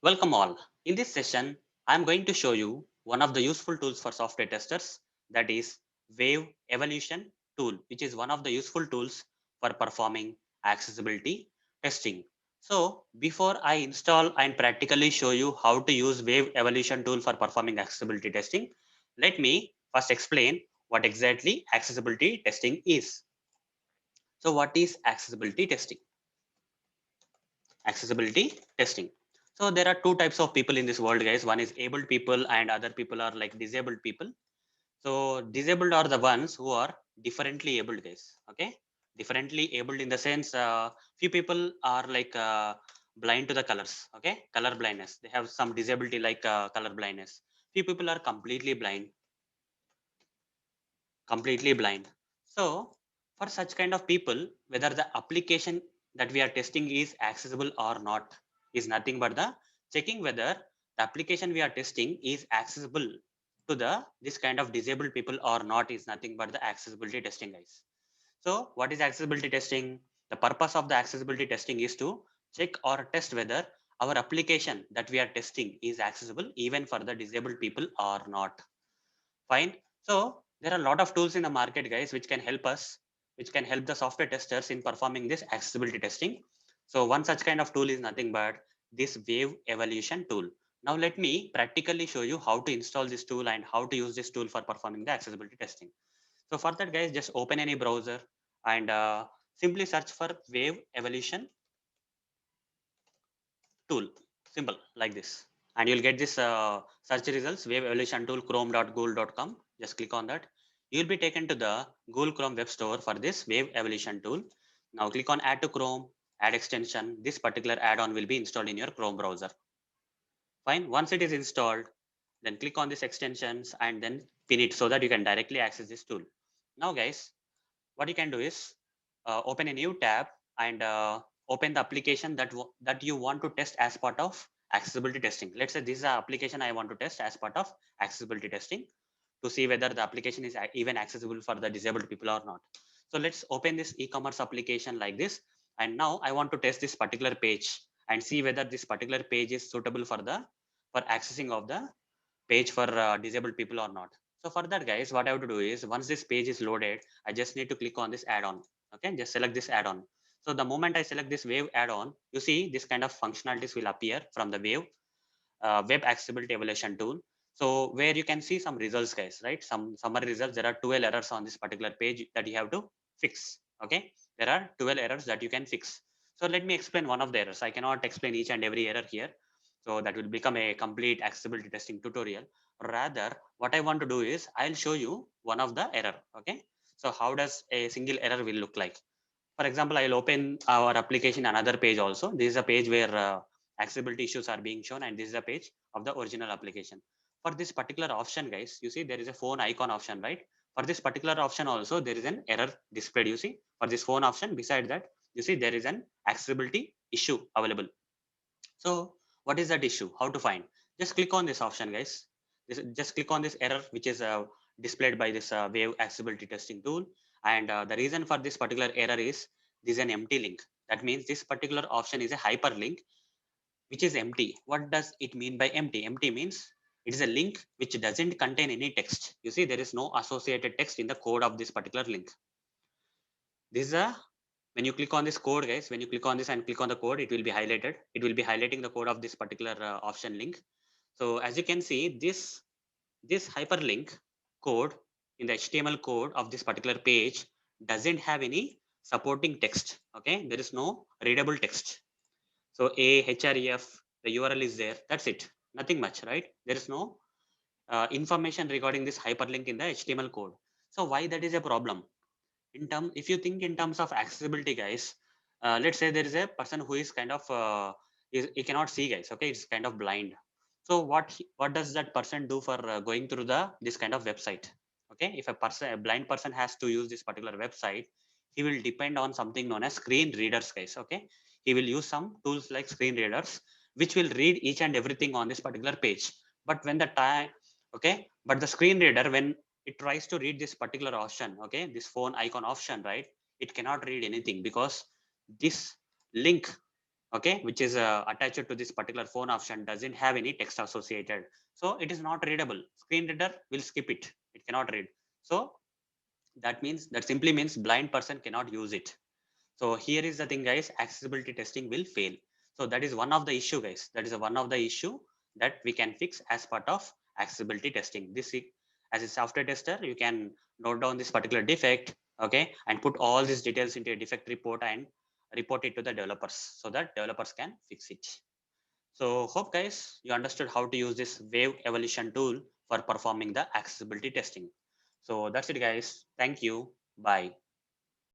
Welcome all. In this session, I am going to show you one of the useful tools for software testers, that is Wave Evolution tool, which is one of the useful tools for performing accessibility testing. So before I install and practically show you how to use Wave Evolution tool for performing accessibility testing, let me first explain what exactly accessibility testing is. So what is accessibility testing? Accessibility testing. So there are two types of people in this world, guys. One is abled people and other people are like disabled people. So disabled are the ones who are differently abled, guys. Okay, differently abled in the sense, few people are like blind to the colors. Okay, color blindness, they have some disability like color blindness. Few people are completely blind. So for such kind of people, whether the application that we are testing is accessible or not is nothing but the checking whether the application we are testing is accessible to the this kind of disabled people or not is nothing but the accessibility testing, guys. So what is accessibility testing? The purpose of the accessibility testing is to check or test whether our application that we are testing is accessible even for the disabled people or not. Fine. So there are a lot of tools in the market, guys, which can help us, which can help the software testers in performing this accessibility testing. So one such kind of tool is nothing but this Wave Evolution tool. Now let me practically show you how to install this tool and how to use this tool for performing the accessibility testing. So for that, guys, just open any browser and simply search for Wave Evolution tool. Simple like this. And you'll get this search results, Wave Evolution tool, chrome.google.com. Just click on that. You'll be taken to the Google Chrome web store for this Wave Evolution tool. Now click on add to Chrome, add extension. This particular add-on will be installed in your Chrome browser. Fine. Once it is installed, then click on this extensions and then pin it so that you can directly access this tool. Now guys, what you can do is open a new tab and open the application that you want to test as part of accessibility testing. Let's say this is an application I want to test as part of accessibility testing to see whether the application is even accessible for the disabled people or not. So let's open this e-commerce application like this, and now I want to test this particular page and see whether this particular page is suitable for the for accessing of the page for disabled people or not. So for that, guys, what I have to do is once this page is loaded, I just need to click on this add-on. Okay, just select this add-on. So the moment I select this Wave add-on, you see this kind of functionalities will appear from the Wave Web Accessibility Evaluation tool. So where you can see some results, guys, right? Some summary results. There are 12 errors on this particular page that you have to fix. Okay, there are 12 errors that you can fix. So let me explain one of the errors. I cannot explain each and every error here. So that will become a complete accessibility testing tutorial. Rather, what I want to do is I'll show you one of the error. Okay. So how does a single error will look like? For example, I'll open our application another page also. This is a page where accessibility issues are being shown, and this is a page of the original application. For this particular option, guys, you see there is a phone icon option, right? For this particular option also, there is an error displayed. You see, for this phone option, beside that, you see there is an accessibility issue available. So what is that issue? How to find? Just click on this option, guys. Just click on this error, which is displayed by this Wave Accessibility Testing tool. And the reason for this particular error is this is an empty link. That means this particular option is a hyperlink, which is empty. What does it mean by empty? Empty means it is a link which doesn't contain any text. You see, there is no associated text in the code of this particular link. This is a when you click on this code, guys, when you click on this and click on the code, it will be highlighted. It will be highlighting the code of this particular option link. So as you can see, this hyperlink code in the HTML code of this particular page doesn't have any supporting text. Okay, there is no readable text. So a href, the URL is there. That's it. Nothing much, right? There is no information regarding this hyperlink in the HTML code. So why that is a problem? If you think in terms of accessibility, guys, let's say there is a person who is kind of he cannot see, guys. Okay, it's kind of blind. So what does that person do for going through the this kind of website? Okay, if a blind person has to use this particular website, he will depend on something known as screen readers, guys. Okay, he will use some tools like screen readers which will read each and everything on this particular page. But when the time okay, but the screen reader, when it tries to read this particular option, okay, this phone icon option, right, it cannot read anything because this link okay, which is attached to this particular phone option doesn't have any text associated. So it is not readable. Screen reader will skip it. It cannot read. So that simply means blind person cannot use it. So here is the thing, guys, accessibility testing will fail. So that is one of the issue, guys. That is one of the issue that we can fix as part of accessibility testing. As a software tester, you can note down this particular defect, okay, and put all these details into a defect report and report it to the developers so that developers can fix it. So hope, guys, you understood how to use this wave evolution tool for performing the accessibility testing. So that's it, guys. Thank you. Bye.